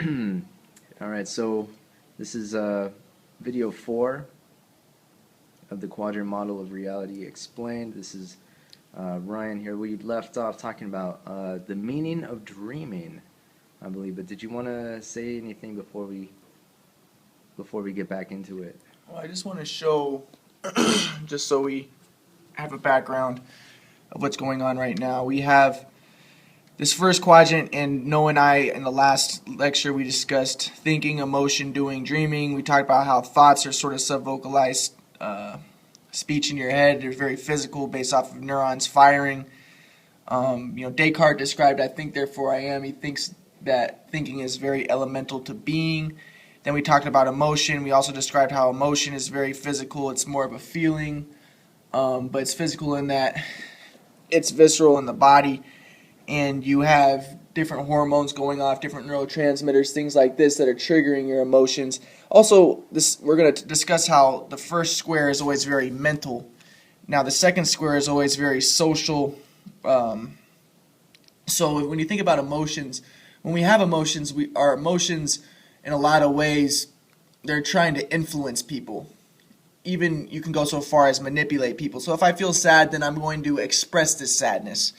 All right, so this is video 4 of the Quadrant model of reality explained. This is Ryan here. We left off talking about the meaning of dreaming, I believe. But did you want to say anything before we get back into it? Well, I just want to show, just so we have a background of what's going on right now. We have this first quadrant, and Noah and I, in the last lecture, we discussed thinking, emotion, doing, dreaming. We talked about how thoughts are sort of sub-vocalized speech in your head. They're very physical, based off of neurons firing. Descartes described, "I think, therefore I am." He thinks that thinking is very elemental to being. Then we talked about emotion. We also described how emotion is very physical. It's more of a feeling, but it's physical in that it's visceral in the body, and you have different hormones going off, different neurotransmitters, things like this that are triggering your emotions. Also, we're going to discuss how the first square is always very mental. Now, the second square is always very social. So when you think about emotions, when we have emotions, our emotions, in a lot of ways, they're trying to influence people. Even you can go so far as manipulate people. So if I feel sad, then I'm going to express this sadness.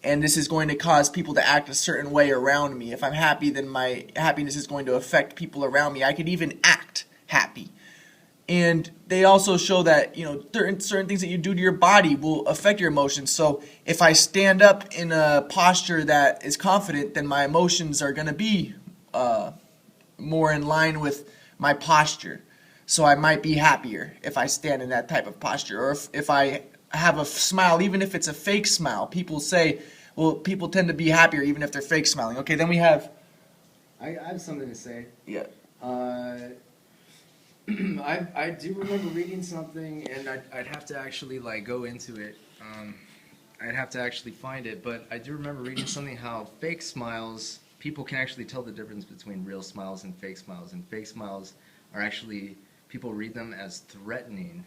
And this is going to cause people to act a certain way around me. If I'm happy, then my happiness is going to affect people around me. I could even act happy. And they also show that, certain things that you do to your body will affect your emotions. So if I stand up in a posture that is confident, then my emotions are going to be more in line with my posture. So I might be happier if I stand in that type of posture. Or if I have a smile, even if it's a fake smile, people say, well, people tend to be happier even if they're fake smiling. Okay, then we have... I have something to say. Yeah. I do remember reading something, and I'd have to actually go into it. I'd have to actually find it, but I do remember reading something how fake smiles, people can actually tell the difference between real smiles and fake smiles. And fake smiles are actually, people read them as threatening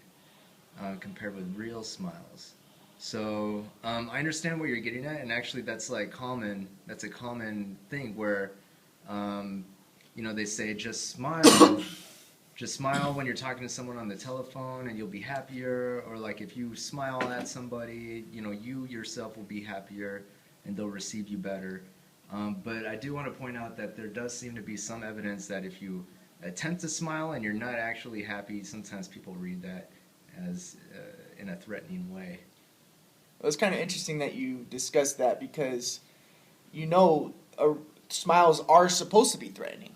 compared with real smiles. So I understand what you're getting at, and actually that's common. That's a common thing where they say just smile. Just smile when you're talking to someone on the telephone and you'll be happier, or if you smile at somebody, you yourself will be happier and they'll receive you better. But I do want to point out that there does seem to be some evidence that if you attempt to smile and you're not actually happy, sometimes people read that as in a threatening way. Well, it's kind of interesting that you discussed that because, smiles are supposed to be threatening.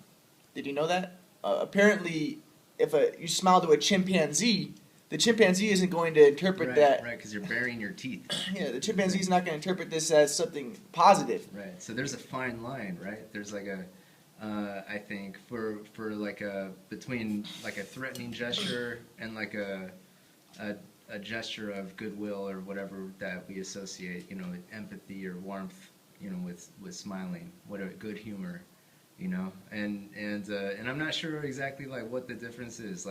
Did you know that? Apparently, if you smile to a chimpanzee, the chimpanzee isn't going to interpret that. Right, because you're baring your teeth. Yeah, the chimpanzee is not going to interpret this as something positive. Right. So there's a fine line, right? There's I think between a threatening gesture and a gesture of goodwill or whatever that we associate, empathy or warmth, with smiling, good humor. And I'm not sure exactly what the difference is.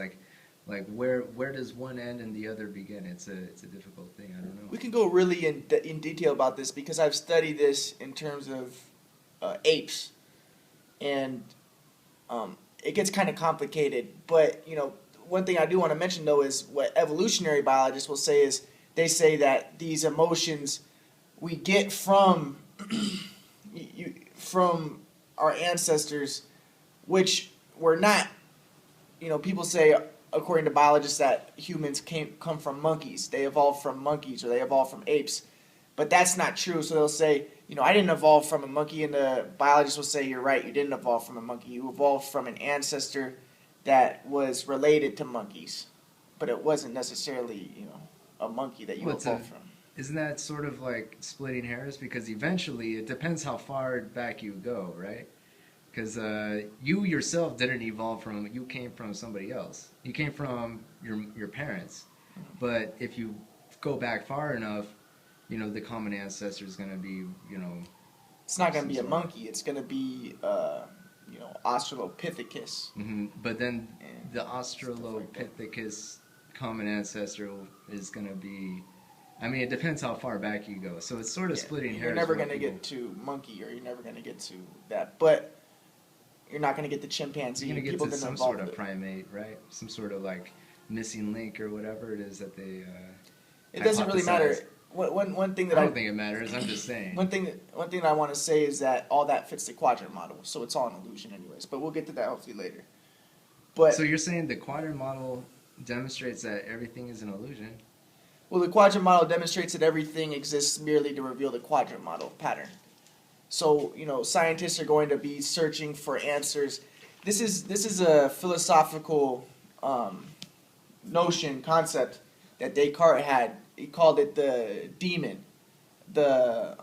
Where does one end and the other begin? It's a difficult thing. I don't know. We can go really in detail about this because I've studied this in terms of apes, and it gets kind of complicated. But one thing I do want to mention though is what evolutionary biologists will say is they say that these emotions we get from from our ancestors, which were not, people say, according to biologists, that humans come from monkeys. They evolved from monkeys, or they evolved from apes. But that's not true. So they'll say, I didn't evolve from a monkey, and the biologists will say, you're right, you didn't evolve from a monkey. You evolved from an ancestor that was related to monkeys. But it wasn't necessarily, a monkey that you evolved from. Isn't that sort of like splitting hairs? Because eventually, it depends how far back you go, right? Because you yourself didn't evolve you came from somebody else. You came from your parents. But if you go back far enough, the common ancestor is going to be, It's not going to be a monkey. It's going to be, Australopithecus. Mm-hmm. But then the Australopithecus common ancestor is going to be... it depends how far back you go. So it's sort of splitting hairs. You're never going to get to monkey, or you're never going to get to that. But you're not going to get the chimpanzee. You're going to get People to gonna some evolve sort of it. primate, right? Some sort of like missing link or whatever it is that they. It doesn't really matter. hypothesize. One thing that I don't think it matters. I'm just saying. one thing that I want to say is that all that fits the quadrant model, so it's all an illusion, anyways. But we'll get to that hopefully later. But So you're saying the quadrant model demonstrates that everything is an illusion? well, the quadrant model demonstrates that everything exists merely to reveal the quadrant model pattern. So scientists are going to be searching for answers. This is a philosophical concept that Descartes had. He called it the demon, the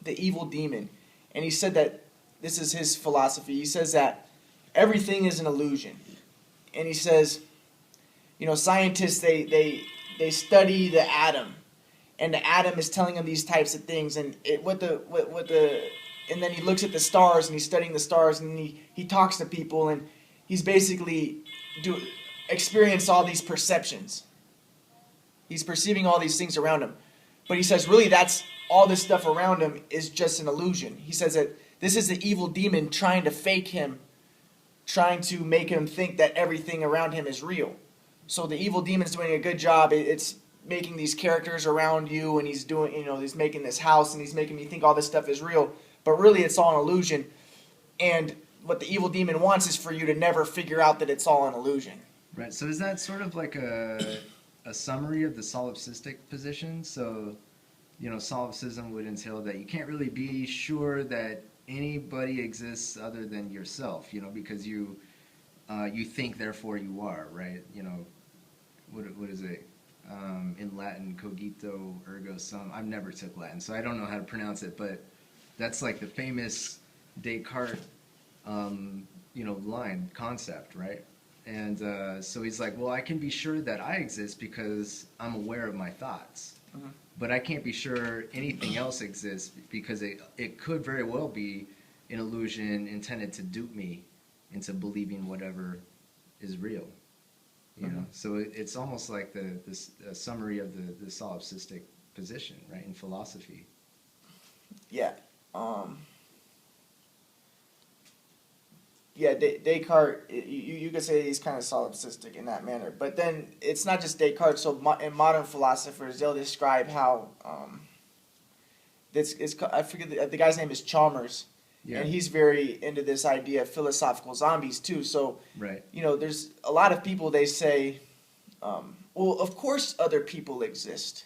evil demon, and he said that this is his philosophy. He says that everything is an illusion, and he says, scientists they study the atom, and the atom is telling them these types of things, and and then he looks at the stars and he's studying the stars, and he talks to people, and he's basically experience all these perceptions. He's perceiving all these things around him. But he says, really, that's all this stuff around him is just an illusion. He says that this is the evil demon trying to fake him, trying to make him think that everything around him is real. So the evil demon's doing a good job. It's making these characters around you, and he's doing, he's making this house, and he's making me think all this stuff is real. But really, it's all an illusion. And what the evil demon wants is for you to never figure out that it's all an illusion. Right. So is that sort of like a summary of the solipsistic position? So, solipsism would entail that you can't really be sure that anybody exists other than yourself, because you think, therefore you are, right? What is it? In Latin, cogito ergo sum. I've never took Latin, so I don't know how to pronounce it, but that's like the famous Descartes, concept, right? And so he's like, well, I can be sure that I exist because I'm aware of my thoughts. Mm-hmm. But I can't be sure anything else exists because it could very well be an illusion intended to dupe me into believing whatever is real. So it's almost like the summary of the solipsistic position, right, in philosophy. Yeah. Descartes, you could say he's kind of solipsistic in that manner. But then it's not just Descartes. So in modern philosophers, they'll describe how I forget the guy's name is Chalmers, and he's very into this idea of philosophical zombies too. So right. There's a lot of people, they say, well, of course other people exist.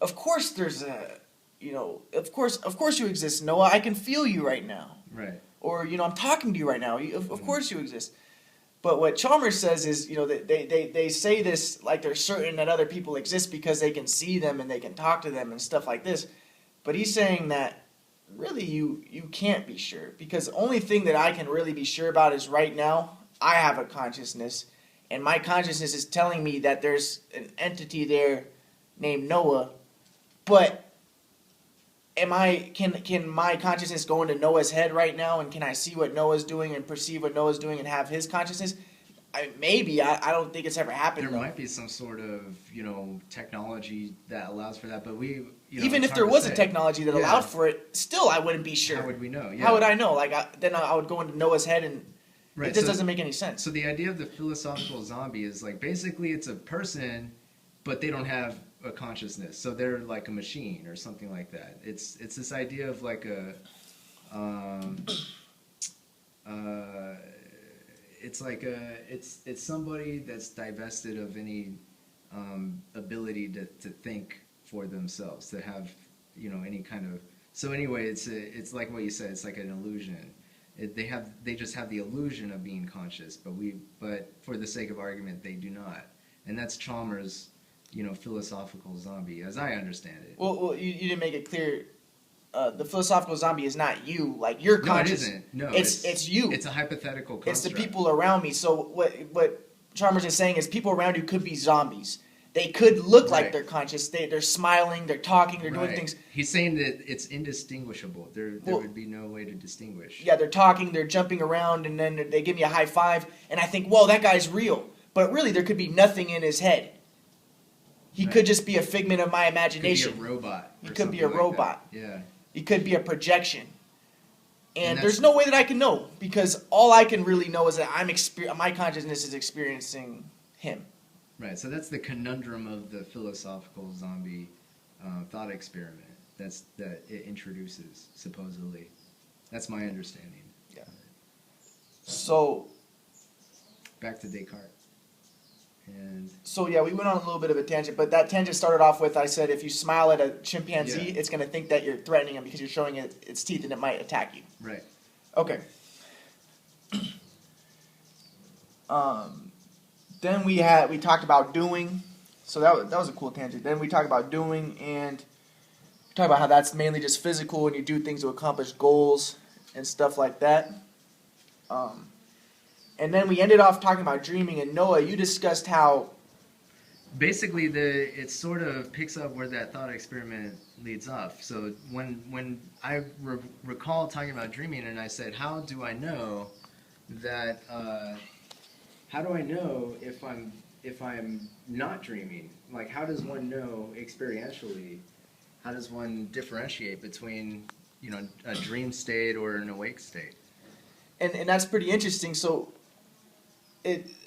Of course there's of course you exist, Noah. I can feel you right now. Right. Or, I'm talking to you right now. Of course you exist. But what Chalmers says is, they say this like they're certain that other people exist because they can see them and they can talk to them and stuff like this. But he's saying that really you can't be sure, because the only thing that I can really be sure about is right now I have a consciousness, and my consciousness is telling me that there's an entity there named Noah. But can my consciousness go into Noah's head right now, and can I see what Noah's doing and perceive what Noah's doing and have his consciousness? Maybe. I don't think it's ever happened. There might be some sort of technology that allows for that, but even if there was a technology that allowed for it, still I wouldn't be sure. How would we know? Yeah. How would I know? Then I would go into Noah's head, and it just doesn't make any sense. So the idea of the philosophical zombie is like basically it's a person, but they don't have a consciousness, so they're like a machine or something like that. It's this idea of like it's somebody that's divested of any ability to think for themselves, to have any kind of. So anyway, it's like what you said. It's like an illusion. They just have the illusion of being conscious, but for the sake of argument, they do not. And that's Chalmers' philosophical zombie, as I understand it. Well, you didn't make it clear. The philosophical zombie is not you, like you're conscious. No, it isn't. No, it's you. It's a hypothetical construct. It's the people around me. So what Chalmers is saying is people around you could be zombies. They could look like they're conscious. They're smiling. They're talking. They're doing things. He's saying that it's indistinguishable. There would be no way to distinguish. Yeah, they're talking. They're jumping around, and then they give me a high five, and I think, whoa, that guy's real. But really, there could be nothing in his head. He could just be a figment of my imagination. He could be a robot. He could be a robot. Yeah. He could be a projection. And there's no way that I can know, because all I can really know is that my consciousness is experiencing him. Right, so that's the conundrum of the philosophical zombie thought experiment that it introduces, supposedly. That's my understanding. Yeah. So back to Descartes. And so yeah, we went on a little bit of a tangent, but that tangent started off with, I said, if you smile at a chimpanzee, it's going to think that you're threatening him because you're showing it its teeth and it might attack you. Right. Okay. Then we talked about doing, so that was a cool tangent. Then we talked about doing, and we talked about how that's mainly just physical and you do things to accomplish goals and stuff like that. And then we ended off talking about dreaming, and Noah, you discussed how basically it sort of picks up where that thought experiment leads off. So when I recall talking about dreaming, and I said, how do I know that how do I know if I'm not dreaming? Like, how does one know experientially? How does one differentiate between, you know, a dream state or an awake state? And that's pretty interesting. So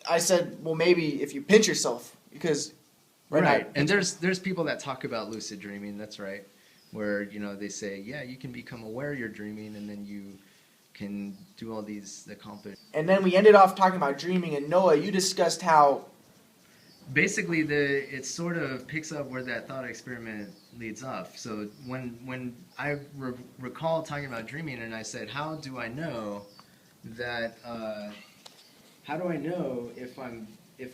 I said, well, maybe if you pinch yourself, because right. And there's people that talk about lucid dreaming. That's right, where, you know, they say, yeah, you can become aware you're dreaming, and then you can do all these accomplish. And then we ended off talking about dreaming, and Noah, you discussed how basically it sort of picks up where that thought experiment leads off. So when I recall talking about dreaming, and I said, how do I know that how do I know if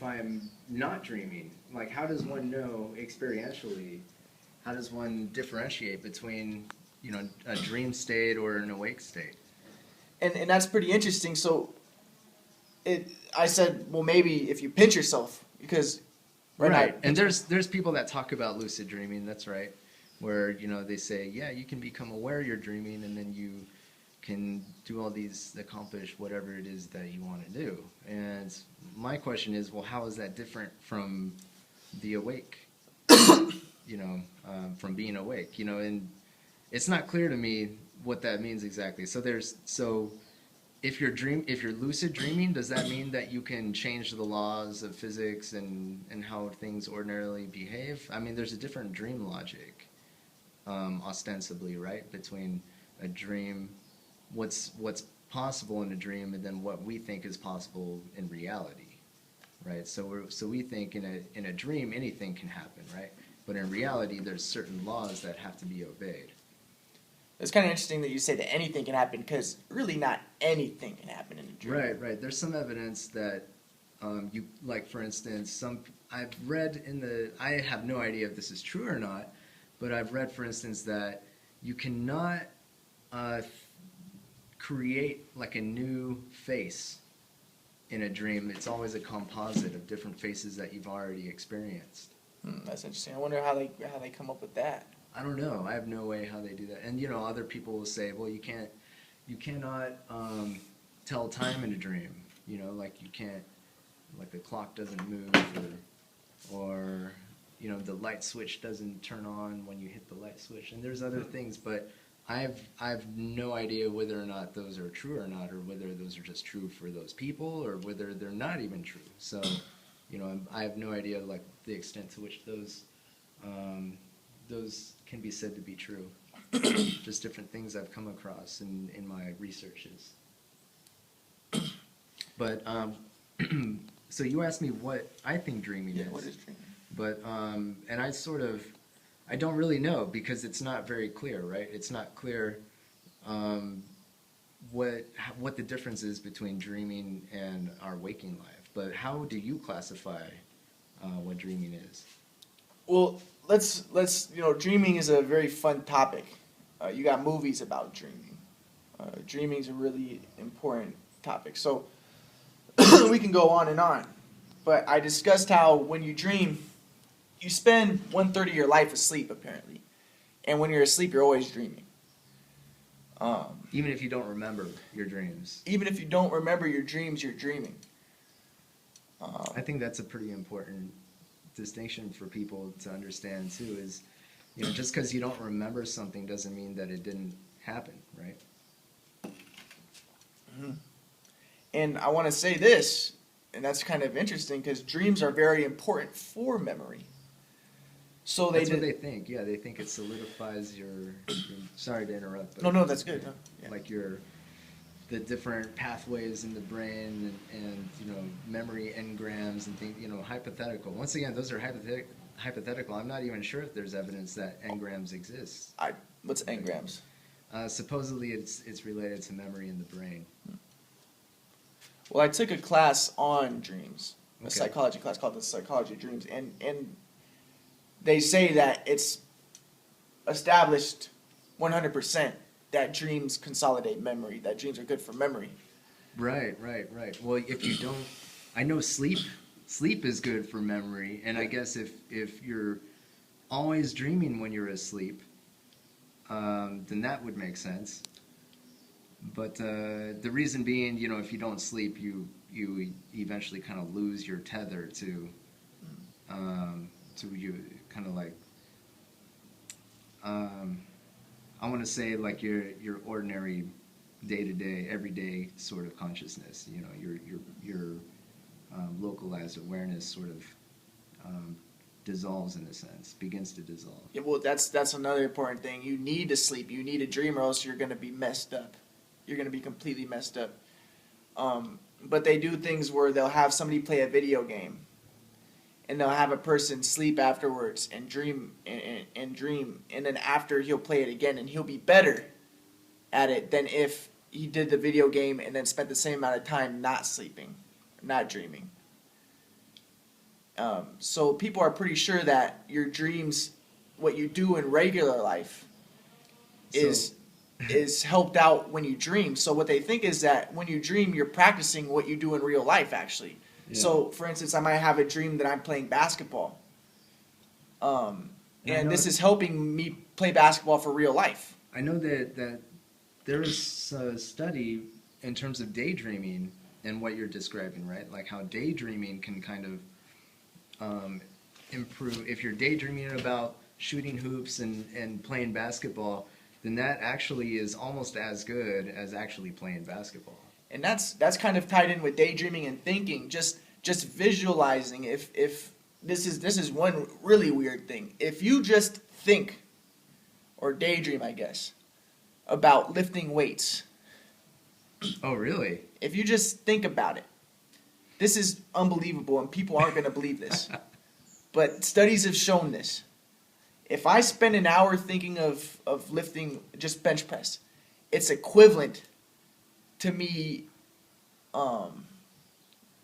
I'm not dreaming? Like, how does one know experientially? How does one differentiate between, you know, a dream state or an awake state? And that's pretty interesting. So I said, well, maybe if you pinch yourself, because right. And there's people that talk about lucid dreaming. That's right, where, you know, they say, yeah, you can become aware you're dreaming, and then you can do all these, accomplish whatever it is that you want to do. And my question is, well, how is that different from the awake? You know, from being awake. You know, and it's not clear to me what that means exactly. So if you're lucid dreaming, does that mean that you can change the laws of physics and how things ordinarily behave? I mean, there's a different dream logic, ostensibly, right, between a dream, what's possible in a dream, and then what we think is possible in reality, right? So we think in a dream anything can happen, right? But in reality, there's certain laws that have to be obeyed. It's kind of interesting that you say that anything can happen, because really not anything can happen in a dream. Right. There's some evidence that like, for instance, I've read I have no idea if this is true or not, but I've read, for instance, that you cannot create like a new face in a dream. It's always a composite of different faces that you've already experienced. That's interesting. I wonder how they come up with that. I don't know. I have no way how they do that. And, you know, other people will say, well, you cannot tell time in a dream. You know, like you can't, like the clock doesn't move, or you know, the light switch doesn't turn on when you hit the light switch. And there's other things, but I've no idea whether or not those are true or not, or whether those are just true for those people, or whether they're not even true. So, you know, I have no idea, like, the extent to which those can be said to be true. Just different things I've come across in my researches. But so you asked me what I think dreaming is. What is dreaming? But and I don't really know, because it's not very clear, right? It's not clear what the difference is between dreaming and our waking life. But how do you classify what dreaming is? Well, let's dreaming is a very fun topic. You got movies about dreaming. Dreaming is a really important topic. So we can go on and on. But I discussed how when you dream, you spend 1/3 of your life asleep, apparently. And when you're asleep, you're always dreaming. Even if you don't remember your dreams. Even if you don't remember your dreams, you're dreaming. I think that's a pretty important distinction for people to understand too, is, you know, just because you don't remember something doesn't mean that it didn't happen, right? And I want to say this, and that's kind of interesting because dreams are very important for memory. So That's what they think. Yeah, they think it solidifies sorry to interrupt, but No, that's good. No, yeah. like the different pathways in the brain and memory engrams and things. Hypothetical. Once again, those are hypothetical. I'm not even sure if there's evidence that engrams exist. What's engrams? Supposedly, it's related to memory in the brain. Well, I took a class on dreams, a Okay. psychology class called the Psychology of Dreams, and they say that it's established 100% that dreams consolidate memory, that dreams are good for memory. Right. Well, if you don't, I know sleep is good for memory, and I guess if you're always dreaming when you're asleep, then that would make sense. But the reason being, if you don't sleep, you eventually kind of lose your tether to you kind of like I want to say like your ordinary day-to-day, everyday sort of consciousness. Your localized awareness sort of dissolves in a sense, begins to dissolve. Yeah, well, that's another important thing. You need to sleep. You need a dream, or else you're going to be messed up. You're going to be completely messed up. But they do things where they'll have somebody play a video game, and they'll have a person sleep afterwards and dream and dream, and then after he'll play it again, and he'll be better at it than if he did the video game and then spent the same amount of time not sleeping, not dreaming. So people are pretty sure that your dreams, what you do in regular life, is helped out when you dream. So what they think is that when you dream, you're practicing what you do in real life, actually. Yeah. So, for instance, I might have a dream that I'm playing basketball. And this is helping me play basketball for real life. I know that there is a study in terms of daydreaming and what you're describing, right? Like how daydreaming can kind of improve. If you're daydreaming about shooting hoops and playing basketball, then that actually is almost as good as actually playing basketball. And that's kind of tied in with daydreaming and thinking, just visualizing. If this is one really weird thing. If you just think or daydream, I guess, about lifting weights. Oh, really? If you just think about it. This is unbelievable, and people aren't going to believe this. But studies have shown this. If I spend an hour thinking of lifting just bench press, it's equivalent to me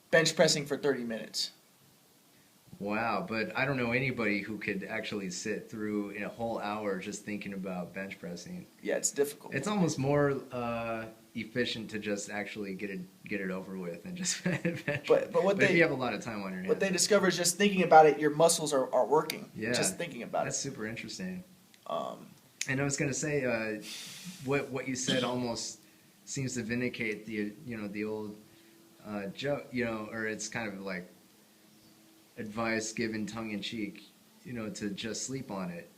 bench pressing for 30 minutes. Wow, but I don't know anybody who could actually sit through in a whole hour just thinking about bench pressing. Yeah, it's difficult. It's almost more efficient to just actually get it over with and just bench. But if you have a lot of time on your hands. What they discover is just thinking about it, your muscles are working. Yeah, just thinking about that's super interesting. And I was gonna say, what you said almost seems to vindicate the old joke, or it's kind of like advice given tongue in cheek, to just sleep on it.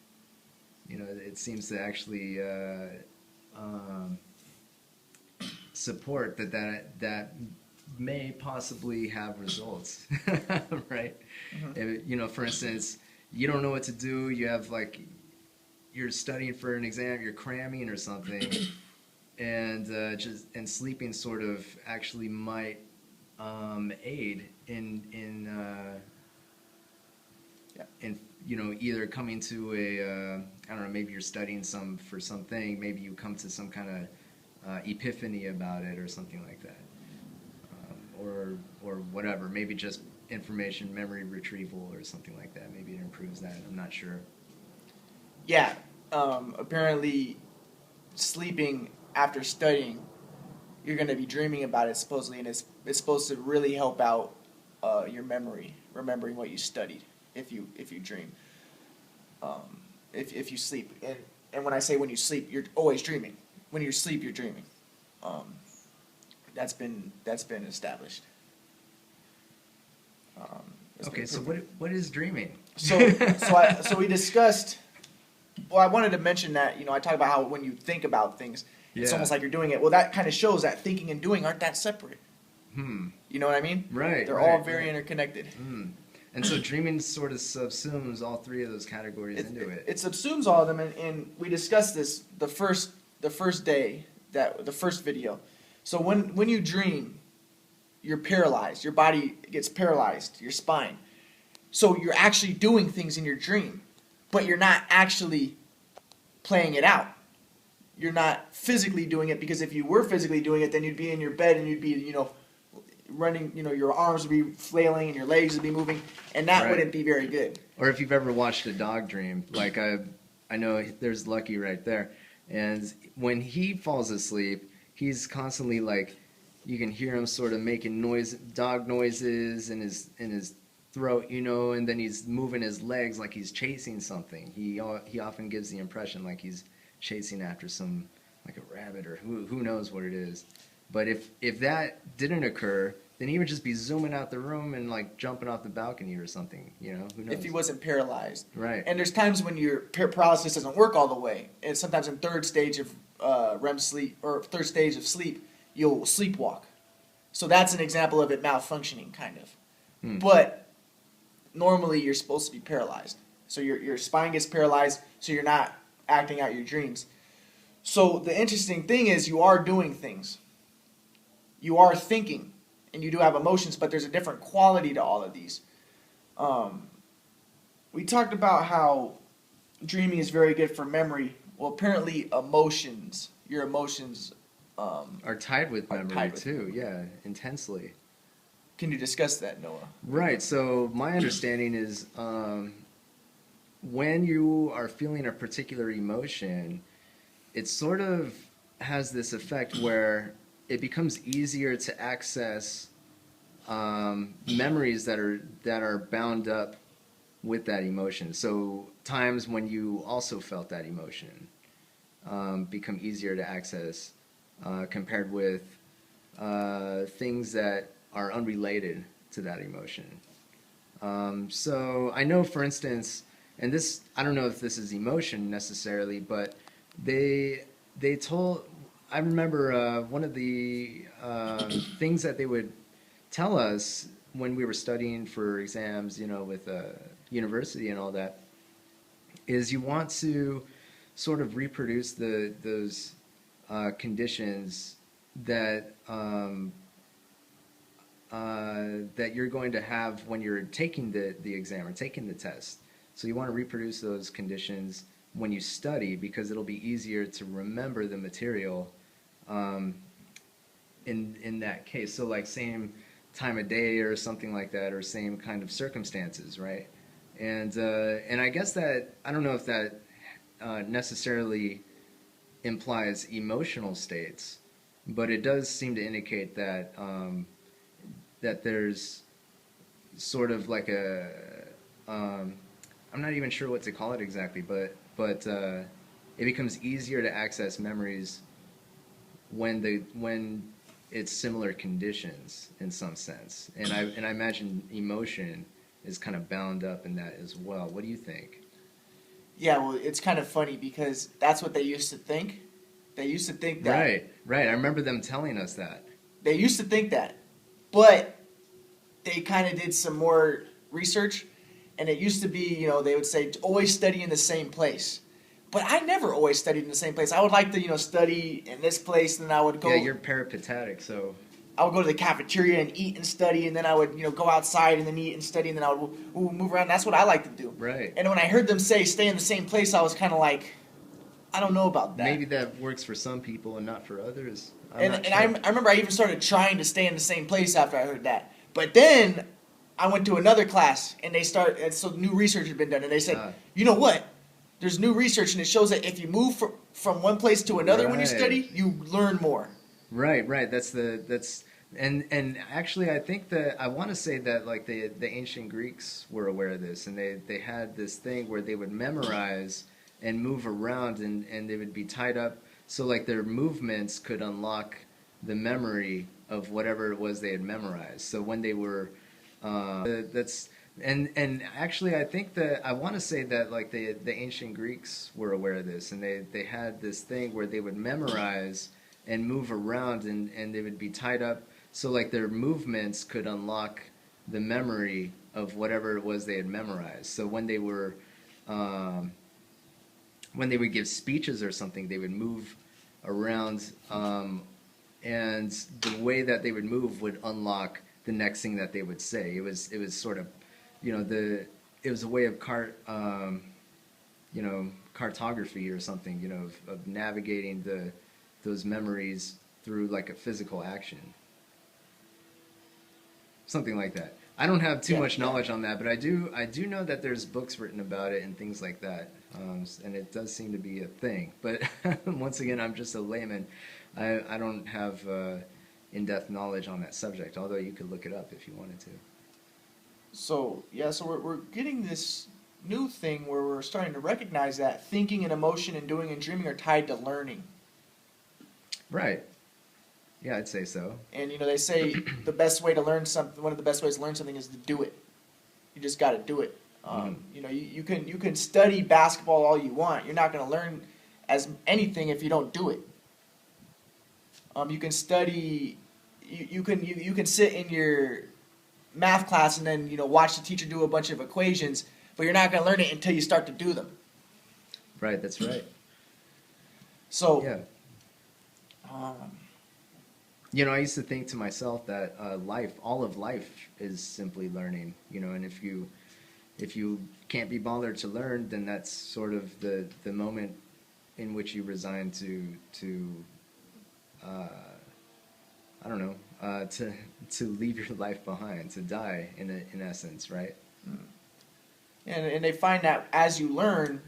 It seems to actually support that may possibly have results, right? Mm-hmm. For instance, you don't know what to do. You have you're studying for an exam, you're cramming or something, and sleeping sort of actually might aid in either coming to I don't know, maybe you're studying for something, maybe you come to some kind of epiphany about it or something like that, or whatever, maybe just information memory retrieval or something like that. Maybe it improves that. I'm not sure. Yeah, apparently sleeping after studying, you're going to be dreaming about it supposedly, and it's supposed to really help out your memory, remembering what you studied if you dream. If you sleep, and when I say when you sleep, you're always dreaming. When you sleep, you're dreaming. That's been established. Okay, so what is dreaming? So we discussed. Well, I wanted to mention that I talk about how when you think about things, It's Yeah. almost like you're doing it. Well, that kind of shows that thinking and doing aren't that separate. Hmm. You know what I mean? Right. They're right, all very right. interconnected. And so dreaming sort of subsumes all three of those categories It, into it. it subsumes all of them, and we discussed this the first day, that the first video. So when you dream, you're paralyzed. Your body gets paralyzed. Your spine. So you're actually doing things in your dream, but you're not actually playing it out. You're not physically doing it, because if you were physically doing it, then you'd be in your bed and you'd be, running, your arms would be flailing and your legs would be moving, and that Right. wouldn't be very good. Or if you've ever watched a dog dream, like I know there's Lucky right there, and when he falls asleep, he's constantly like, you can hear him sort of making dog noises in his throat, and then he's moving his legs like he's chasing something. He often gives the impression like he's chasing after like a rabbit, or who knows what it is. But if that didn't occur, then he would just be zooming out the room and like jumping off the balcony or something. Who knows? If he wasn't paralyzed. Right. And there's times when your paralysis doesn't work all the way. And sometimes in third stage of REM sleep, or third stage of sleep, you'll sleepwalk. So that's an example of it malfunctioning, kind of. But normally you're supposed to be paralyzed. So your spine gets paralyzed, so you're not acting out your dreams. So the interesting thing is, you are doing things. You are thinking, and you do have emotions, but there's a different quality to all of these. We talked about how dreaming is very good for memory. Well, apparently your emotions are tied with are memory tied with too. Yeah, intensely. Can you discuss that, Noah? Right. So my understanding is, when you are feeling a particular emotion, it sort of has this effect where it becomes easier to access memories that are bound up with that emotion. So times when you also felt that emotion become easier to access compared with things that are unrelated to that emotion. So I know, for instance, and this, I don't know if this is emotion necessarily, but they told, I remember one of the things that they would tell us when we were studying for exams, with university and all that, is you want to sort of reproduce those conditions that that you're going to have when you're taking the exam or taking the test. So you want to reproduce those conditions when you study, because it'll be easier to remember the material in that case. So like same time of day or something like that, or same kind of circumstances, right? And I guess that, I don't know if that necessarily implies emotional states, but it does seem to indicate that that there's sort of like a I'm not even sure what to call it exactly, but it becomes easier to access memories when it's similar conditions in some sense, and I imagine emotion is kind of bound up in that as well. What do you think? Yeah, well, it's kind of funny because that's what they used to think. They used to think that. Right. I remember them telling us that. They used to think that. But they kind of did some more research, and it used to be, they would say, always study in the same place. But I never always studied in the same place. I would like to, study in this place, and then I would go. Yeah, you're peripatetic, so. I would go to the cafeteria and eat and study, and then I would, go outside and then eat and study, and then I would move around. That's what I like to do. Right. And when I heard them say stay in the same place, I was kind of like, I don't know about that. Maybe that works for some people and not for others. I remember I even started trying to stay in the same place after I heard that. But then I went to another class, and so new research had been done, and they said, you know what? There's new research, and it shows that if you move from one place to another when you study, you learn more. Right. And actually, I think that I want to say that like the ancient Greeks were aware of this, and they had this thing where they would memorize and move around, and they would be tied up, so like their movements could unlock the memory of whatever it was they had memorized. So when they were And actually, I think that I want to say that like the ancient Greeks were aware of this, and they had this thing where they would memorize and move around, and they would be tied up so like their movements could unlock the memory of whatever it was they had memorized. So um, when they would give speeches or something, they would move around, and the way that they would move would unlock the next thing that they would say. It was sort of, it was a way of cartography or something, of navigating those memories through like a physical action, something like that. I don't have too much knowledge on that, but I do know that there's books written about it and things like that, and it does seem to be a thing. But once again, I'm just a layman. I don't have in-depth knowledge on that subject, although you could look it up if you wanted to. So yeah, so we're getting this new thing where we're starting to recognize that thinking and emotion and doing and dreaming are tied to learning. Right. Yeah, I'd say so. And they say the best way to learn something, one of the best ways to learn something is to do it. You just got to do it. You can study basketball all you want. You're not going to learn as anything if you don't do it. You can study. You can sit in your math class and then watch the teacher do a bunch of equations, but you're not going to learn it until you start to do them. Right. That's right. So. Yeah. I used to think to myself that all of life is simply learning, and if you can't be bothered to learn, then that's sort of the moment in which you resign to I don't know, to leave your life behind, to die in essence, right? And they find that as you learn,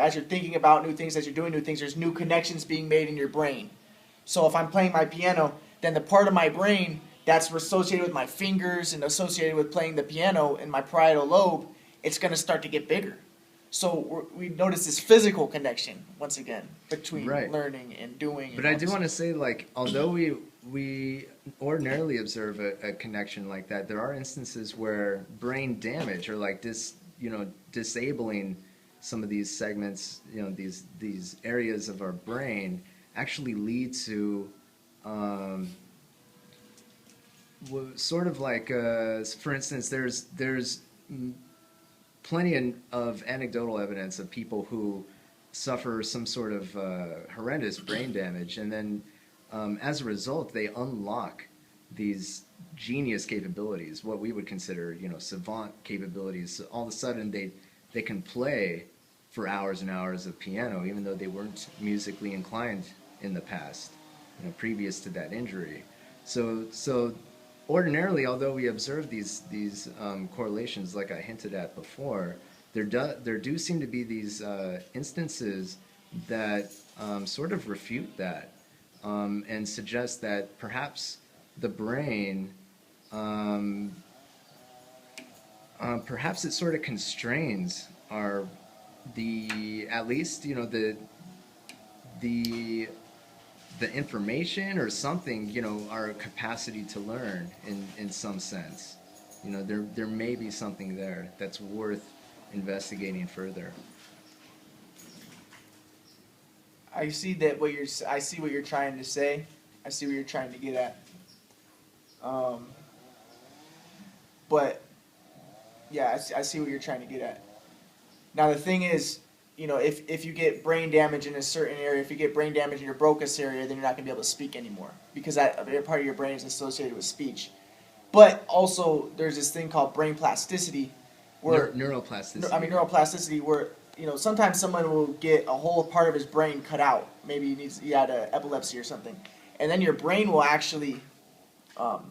as you're thinking about new things, as you're doing new things, there's new connections being made in your brain. So if I'm playing my piano, then the part of my brain that's associated with my fingers and associated with playing the piano in my parietal lobe, it's going to start to get bigger. So we notice this physical connection, once again, between learning and doing. But I do want to say, like, although we ordinarily observe a connection like that, there are instances where brain damage or like disabling some of these segments, these areas of our brain actually lead to sort of like, for instance, there's plenty of anecdotal evidence of people who suffer some sort of horrendous brain damage, and then as a result, they unlock these genius capabilities, what we would consider, savant capabilities. So all of a sudden, they can play for hours and hours of piano, even though they weren't musically inclined in the past, previous to that injury. So ordinarily, although we observe these correlations, like I hinted at before, there do seem to be these instances that sort of refute that and suggest that perhaps the brain, perhaps it sort of constrains at least the information or something, our capacity to learn in some sense. There may be something there that's worth investigating further. I see what you're trying to say. I see what you're trying to get at. But yeah, I see what you're trying to get at. Now the thing is, if you get brain damage in a certain area, if you get brain damage in your Broca's area, then you're not going to be able to speak anymore because that part of your brain is associated with speech. But also, there's this thing called brain plasticity, where neuroplasticity. Neuroplasticity, where sometimes someone will get a whole part of his brain cut out. Maybe he had epilepsy or something, and then your brain will actually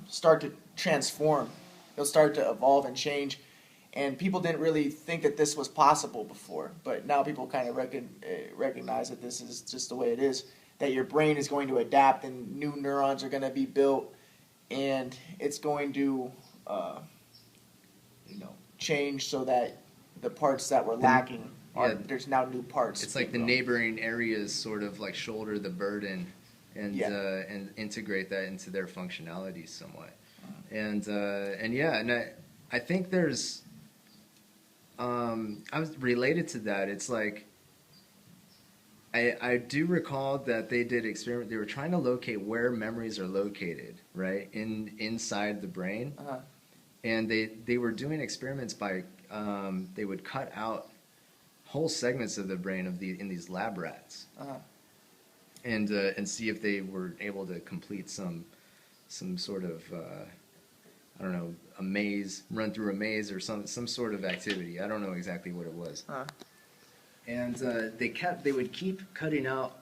start to transform. It'll start to evolve and change. And people didn't really think that this was possible before, but now people kind of recognize that this is just the way it is, that your brain is going to adapt and new neurons are going to be built, and it's going to change so that the parts that were lacking, there's now new parts. It's like the neighboring areas sort of like shoulder the burden and integrate that into their functionality somewhat. And I think there's I was related to that. It's like I do recall that they did experiment. They were trying to locate where memories are located, right, inside the brain, Uh-huh. and they were doing experiments by they would cut out whole segments of the brain in these lab rats, Uh-huh. and see if they were able to complete some sort of I don't know, a maze, run through a maze or some sort of activity. I don't know exactly what it was. Uh-huh. And they would keep cutting out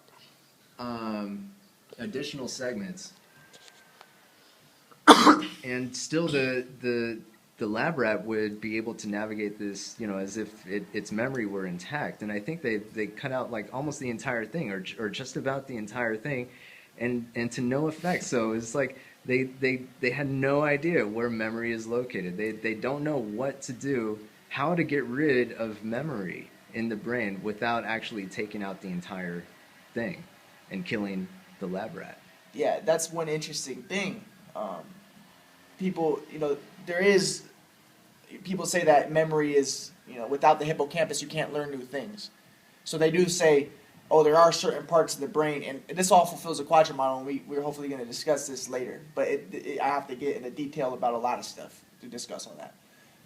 additional segments, and still the lab rat would be able to navigate this, as if its memory were intact. And I think they cut out like almost the entire thing, or just about the entire thing, and to no effect. So it's like they had no idea where memory is located. They don't know what to do, how to get rid of memory in the brain without actually taking out the entire thing and killing the lab rat. Yeah, that's one interesting thing. People, there is, people say that memory is, without the hippocampus, you can't learn new things. So they do say, oh, there are certain parts of the brain, and this all fulfills the quadrant model, and we're hopefully going to discuss this later. But I have to get into detail about a lot of stuff to discuss on that.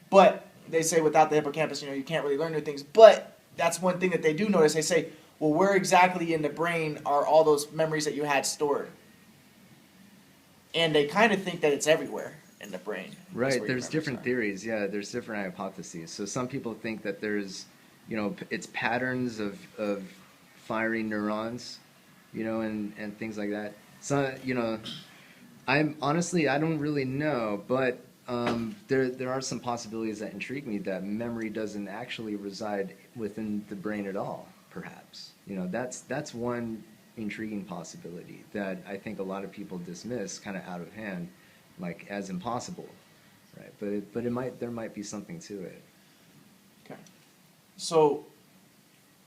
But they say without the hippocampus, you can't really learn new things. But that's one thing that they do notice. They say, well, where exactly in the brain are all those memories that you had stored? And they kind of think that it's everywhere in the brain. Right, there's different theories. Yeah, there's different hypotheses. So some people think that there's, it's patterns of firing neurons, and things like that. So, I don't really know, but there are some possibilities that intrigue me that memory doesn't actually reside within the brain at all, perhaps. That's one intriguing possibility that I think a lot of people dismiss kind of out of hand, like as impossible, right? But there might be something to it. Okay. So,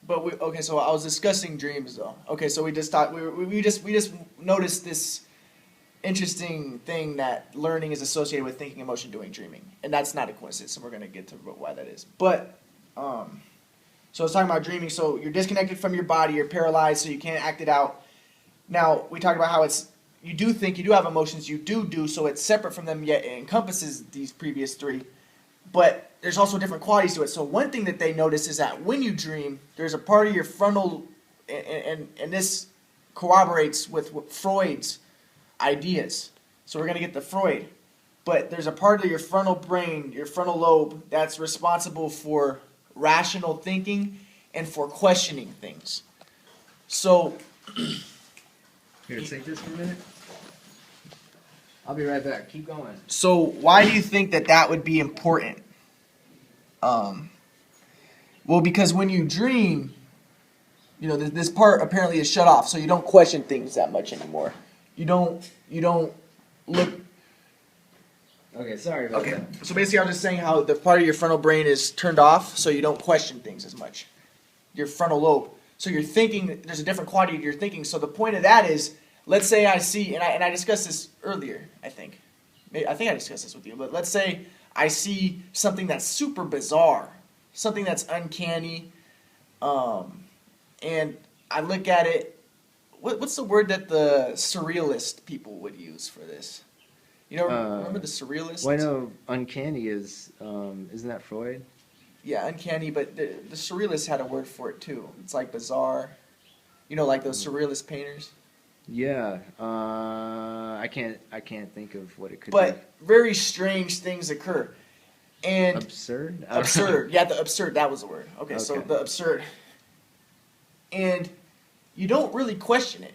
so I was discussing dreams though. Okay, so we just thought we just noticed this interesting thing that learning is associated with thinking, emotion, doing, dreaming, and that's not a coincidence. And we're gonna get to why that is. But so I was talking about dreaming. So you're disconnected from your body, you're paralyzed, so you can't act it out. Now we talked about how you do think, you do have emotions, you do, so it's separate from them, yet it encompasses these previous three. But there's also different qualities to it. So one thing that they notice is that when you dream, there's a part of your frontal, and this corroborates with Freud's ideas. So we're going to get to Freud. But there's a part of your frontal brain, your frontal lobe, that's responsible for rational thinking and for questioning things. So, here, take this for a minute. I'll be right back. Keep going. So why do you think that would be important? Well, because when you dream, this part apparently is shut off, so you don't question things that much anymore. You don't look. Okay, sorry about that. Okay, so basically I was just saying how the part of your frontal brain is turned off, so you don't question things as much. Your frontal lobe. So you're thinking, there's a different quality to your thinking. So the point of that is, let's say I see, and I discussed this earlier, I think I discussed this with you, but let's say I see something that's super bizarre, something that's uncanny, and I look at it. What's the word that the surrealist people would use for this? Remember the surrealists? Well, I know uncanny is, isn't that Freud? Yeah, uncanny, but the surrealists had a word for it too. It's like bizarre. Like those surrealist painters. Yeah, I can't think of what it could be. But very strange things occur. And absurd? Absurd. Yeah, the absurd, that was the word. Okay, so the absurd. And you don't really question it.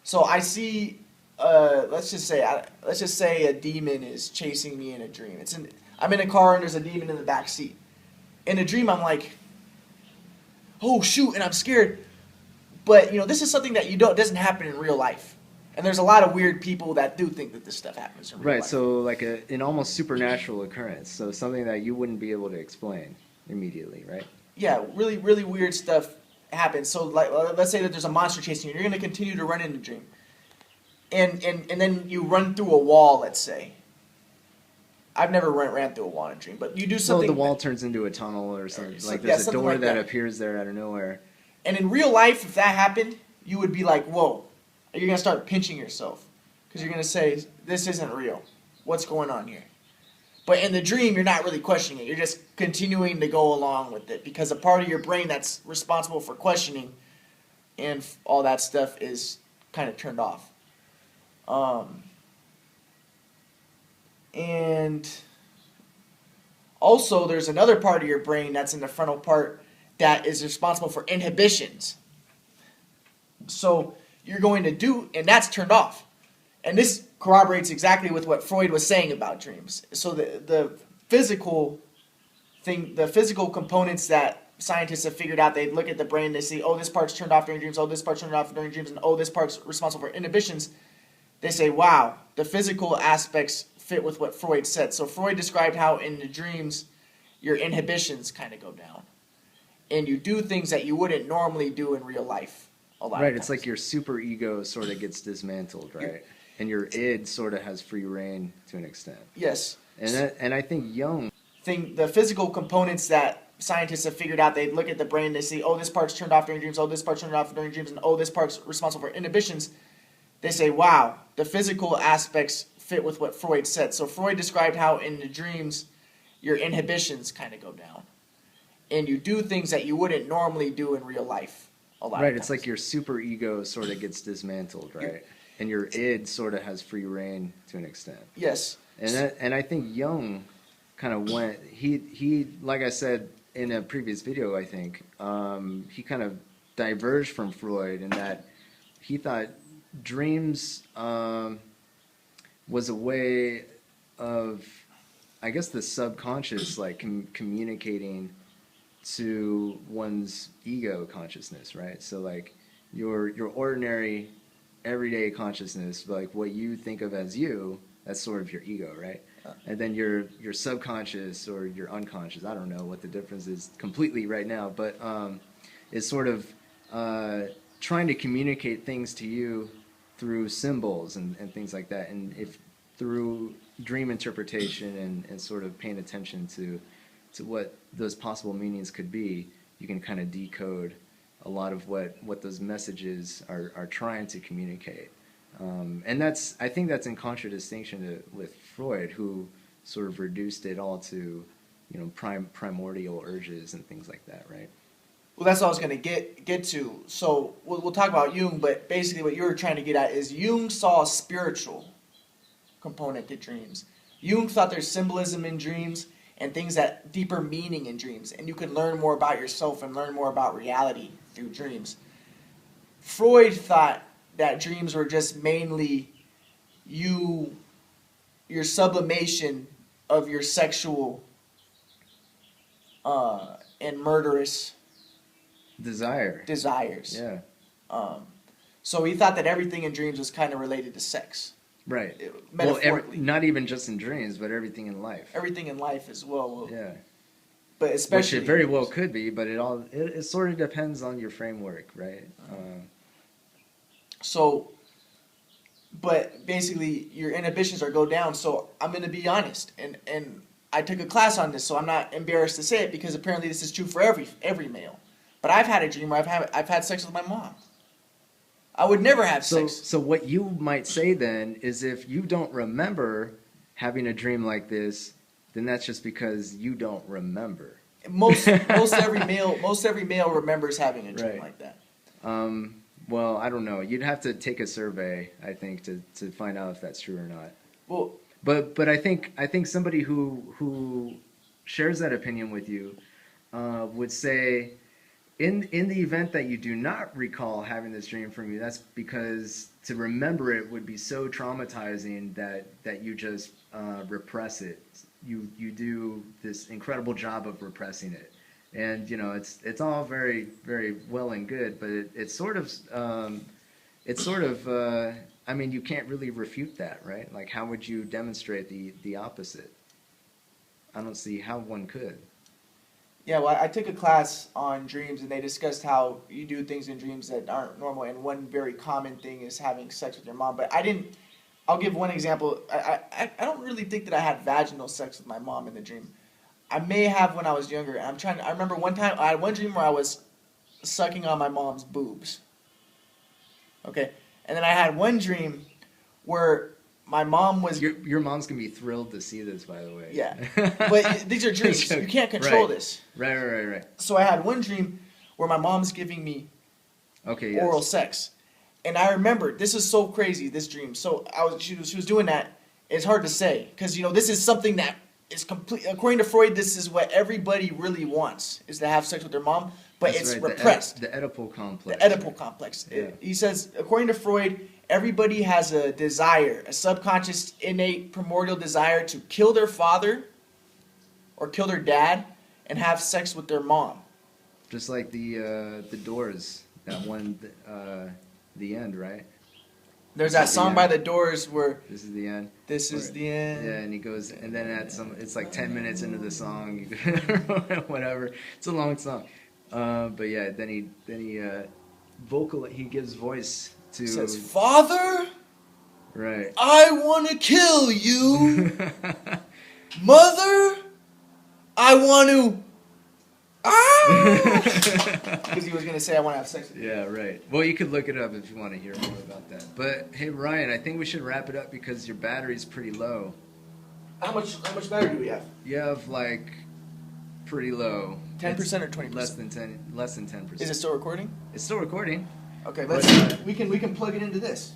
So I see, let's just say a demon is chasing me in a dream. I'm in a car and there's a demon in the back seat. In a dream, I'm like, oh shoot, and I'm scared. But this is something that doesn't happen in real life. And there's a lot of weird people that do think that this stuff happens in real life. Right, so like an almost supernatural occurrence. So something that you wouldn't be able to explain immediately, right? Yeah, really, really weird stuff happens. So like, let's say that there's a monster chasing you. You're going to continue to run in the dream. And then you run through a wall, let's say. I've never ran through a wall in a dream, but you do Well, something. the wall turns into a tunnel or something. So- Like yeah, there's a something door like that that. appears there out of nowhere. And in real life, if that happened, you would be like, whoa. You're going to start pinching yourself. Because you're going to say, this isn't real. What's going on here? But in the dream, you're not really questioning it. You're just continuing to go along with it. Because a part of your brain that's responsible for questioning and all that stuff is kind of turned off. And also, there's another part of your brain that's in the frontal part that is responsible for inhibitions. So you're going to do, and that's turned off. And this corroborates exactly with what Freud was saying about dreams. So the physical thing, the physical components that scientists have figured out, they look at the brain, they see, oh, this part's turned off during dreams, oh, this part's turned off during dreams, and oh, this part's responsible for inhibitions. They say, wow, the physical aspects fit with what Freud said. So Freud described how in the dreams, your inhibitions kind of go down. And you do things that you wouldn't normally do in real life. Right, it's like your super ego sort of gets dismantled, right? And your id sort of has free reign to an extent. Yes. And I think Jung... The physical components that scientists have figured out, they look at the brain, they see, oh, this part's turned off during dreams, oh, this part's turned off during dreams, and oh, this part's responsible for inhibitions. They say, wow, the physical aspects fit with what Freud said. So Freud described how in the dreams, your inhibitions kind of go down. And you do things that you wouldn't normally do in real life. Right, it's like your super ego sort of gets right? And your id sort of has free reign to an extent. Yes. And I think Jung kind of went, he like I said in a previous video, I think, he kind of diverged from Freud in that he thought dreams was a way of, I guess, the subconscious, like communicating to one's ego consciousness, right? So like your ordinary everyday consciousness, like what you think of as you, that's sort of your ego, right? And then your subconscious or your unconscious, I don't know what the difference is completely right now, but is sort of trying to communicate things to you through symbols and things like that. And if through dream interpretation and sort of paying attention to what those possible meanings could be, you can kind of decode a lot of what those messages are trying to communicate. And I think that's in contradistinction with Freud, who sort of reduced it all to, primordial urges and things like that, right? Well, that's what I was going to get to. So we'll talk about Jung, but basically what you were trying to get at is Jung saw a spiritual component to dreams. Jung thought there's symbolism in dreams and things that deeper meaning in dreams, and you can learn more about yourself and learn more about reality through dreams. Freud thought that dreams were just mainly your sublimation of your sexual and murderous desires. Yeah. So he thought that everything in dreams was kind of related to sex. Right. Metaphorically. Well, not even just in dreams, but everything in life. Everything in life as well. Yeah. But especially... Which it very well could be, but it sort of depends on your framework, right? But basically your inhibitions go down. So I'm going to be honest, and I took a class on this, so I'm not embarrassed to say it because apparently this is true for every male. But I've had a dream where I've had sex with my mom. I would never have sex. So what you might say then is if you don't remember having a dream like this, then that's just because you don't remember. Most every male remembers having a dream like that. Well, I don't know. You'd have to take a survey, I think, to find out if that's true or not. Well, but I think somebody who shares that opinion with you would say, in the event that you do not recall having this dream from you, that's because to remember it would be so traumatizing that you just repress it. You do this incredible job of repressing it, and it's all very, very well and good, but it's sort of I mean, you can't really refute that, right? Like, how would you demonstrate the opposite? I don't see how one could. Yeah, well, I took a class on dreams, and they discussed how you do things in dreams that aren't normal, and one very common thing is having sex with your mom. But I I'll give one example. I don't really think that I had vaginal sex with my mom in the dream. I may have when I was younger. And I remember one time I had one dream where I was sucking on my mom's boobs. Okay, and then I had one dream where my mom was. Your mom's gonna be thrilled to see this, by the way. Yeah, but these are dreams. You can't control this. Right. So I had one dream where my mom's giving me oral sex, and I remember this is so crazy. This dream. So she was doing that. It's hard to say because this is something that is complete. According to Freud, this is what everybody really wants is to have sex with their mom, but it's repressed. The Oedipal complex. The Oedipal complex. Yeah. He says, according to Freud, everybody has a desire, a subconscious, innate, primordial desire to kill their father or kill their dad and have sex with their mom. Just like the Doors, that one, the end, right? There's that song by the Doors where this is the end. This is the end. Yeah, and he goes, and then it's like 10 minutes into the song, whatever. It's a long song, but yeah, then he he gives voice to. He says, "Father, right? I want to kill you. Mother, I want to." Because he was going to say, I want to have sex with you. Yeah, right. Well, you could look it up if you want to hear more about that. But, hey, Ryan, I think we should wrap it up because your battery's pretty low. How much battery do we have? You have, like, pretty low. 10% or 20%? Less than 10%. Is it still recording? It's still recording. Okay, we can plug it into this.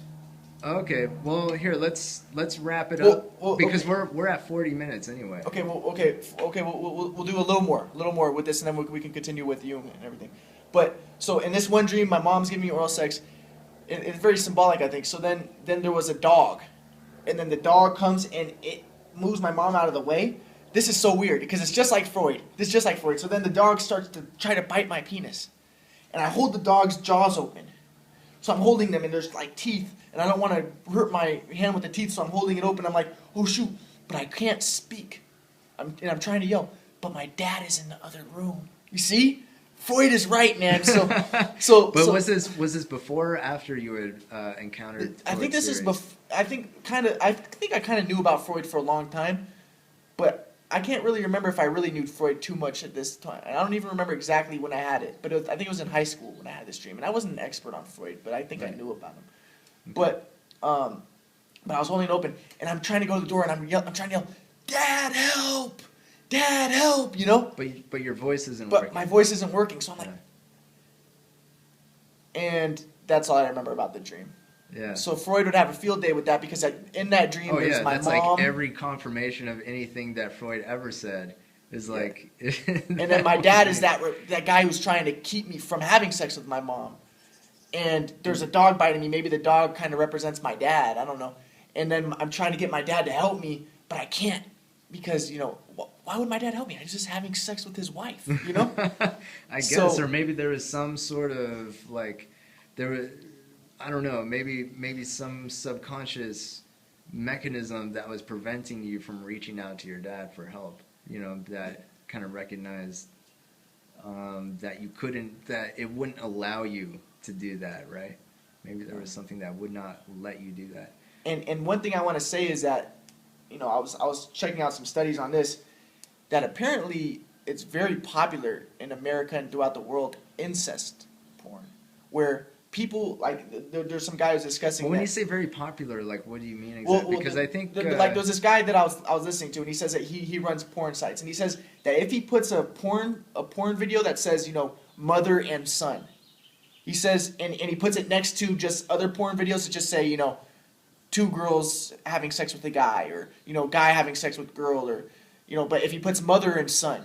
Okay, well, here, let's wrap it up because we're at 40 minutes anyway. Okay, we'll do a little more with this, and then we can continue with you and everything. But so in this one dream, my mom's giving me oral sex. It's very symbolic, I think. So then there was a dog, and then the dog comes and it moves my mom out of the way. This is so weird because it's just like Freud. So then the dog starts to try to bite my penis, and I hold the dog's jaws open. So I'm holding them, and there's like teeth, and I don't want to hurt my hand with the teeth, so I'm holding it open. I'm like, oh shoot, but I can't speak. I'm trying to yell, but my dad is in the other room. You see, Freud is right, man. But was this before or after you had encountered? I think this is before. I think I kind of knew about Freud for a long time, but I can't really remember if I really knew Freud too much at this time. I don't even remember exactly when I had it, but I think it was in high school when I had this dream. And I wasn't an expert on Freud, but I think I knew about him. Okay. But I was holding it open, and I'm trying to go to the door, and I'm trying to yell, "Dad, help! Dad, help!" But your voice isn't working. But my voice isn't working, so I'm like... And that's all I remember about the dream. Yeah. So Freud would have a field day with that because in that dream there's my that's mom. like every confirmation of anything that Freud ever said is like. And then my dad is that guy who's trying to keep me from having sex with my mom. And there's a dog biting me. Maybe the dog kind of represents my dad. I don't know. And then I'm trying to get my dad to help me, but I can't because why would my dad help me? I'm just having sex with his wife. I guess, or maybe there was some sort of I don't know, maybe some subconscious mechanism that was preventing you from reaching out to your dad for help, that kind of recognized that you couldn't, that it wouldn't allow you to do that, right? Maybe there was something that would not let you do that. And one thing I want to say is that, I was checking out some studies on this, that apparently it's very popular in America and throughout the world, incest porn, where people, like, there's some guy who's discussing. Well, when that. You say very popular, like, what do you mean exactly? Because I think like there's this guy that I was listening to, and he says that he runs porn sites, and he says that if he puts a porn video that says mother and son, he says, and he puts it next to just other porn videos that just say two girls having sex with a guy, or guy having sex with girl, or but if he puts mother and son,